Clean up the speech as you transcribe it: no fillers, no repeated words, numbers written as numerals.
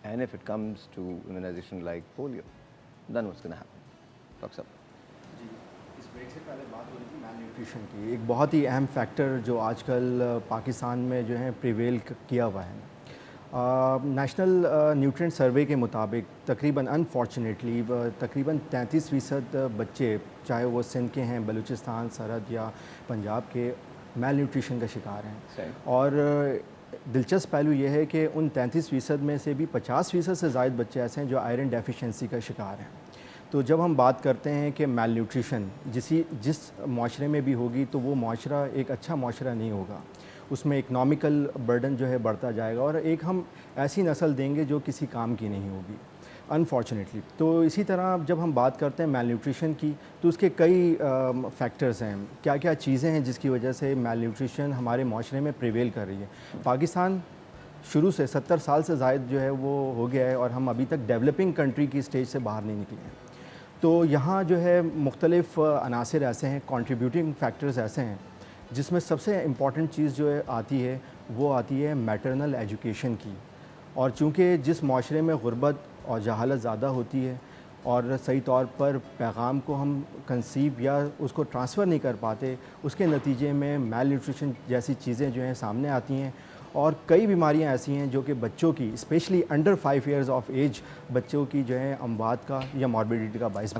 And if it comes to immunization like polio, then what's going to happen? Dr. Saab. جی اس break سے پہلے بات ہو رہی تھی میل نیوٹریشن کی. ایک بہت ہی اہم فیکٹر جو آج کل پاکستان میں جو ہے پریویل کیا ہوا ہے. نیشنل نیوٹرینٹ سروے کے مطابق تقریباً انفارچونیٹلی تقریباً 33% بچے چاہے وہ سندھ کے ہیں, بلوچستان, سرحد یا پنجاب کے, میل نیوٹریشن کا شکار ہیں. اور دلچسپ پہلو یہ ہے کہ ان 33% میں سے بھی 50% سے زائد بچے ایسے ہیں جو آئرن ڈیفیشنسی کا شکار ہیں. تو جب ہم بات کرتے ہیں کہ میل نیوٹریشن جس معاشرے میں بھی ہوگی تو وہ معاشرہ ایک اچھا معاشرہ نہیں ہوگا, اس میں اکنامیکل برڈن جو ہے بڑھتا جائے گا اور ایک ہم ایسی نسل دیں گے جو کسی کام کی نہیں ہوگی انفارچونیٹلی. تو اسی طرح جب ہم بات کرتے ہیں میل نیوٹریشن کی تو اس کے کئی فیکٹرز ہیں. کیا کیا چیزیں ہیں جس کی وجہ سے میل نیوٹریشن ہمارے معاشرے میں پریویل کر رہی ہے. پاکستان شروع سے 70 سال سے زائد جو ہے وہ ہو گیا ہے اور ہم ابھی تک ڈیولپنگ کنٹری کی اسٹیج سے باہر نہیں نکلے ہیں. تو یہاں جو ہے مختلف عناصر ایسے ہیں, کنٹریبیوٹنگ فیکٹرز ایسے ہیں جس میں سب سے امپورٹنٹ چیز جو آتی ہے وہ آتی ہے میٹرنل ایجوکیشن کی. اور چونکہ جس معاشرے میں غربت اور جہالت زیادہ ہوتی ہے اور صحیح طور پر پیغام کو ہم کنسیو یا اس کو ٹرانسفر نہیں کر پاتے, اس کے نتیجے میں میل نیوٹریشن جیسی چیزیں جو ہیں سامنے آتی ہیں. اور کئی بیماریاں ایسی ہیں جو کہ بچوں کی especially under 5 years of age بچوں کی جو ہے اموات کا یا ماربیڈیٹی کا باعث بنتی ہیں.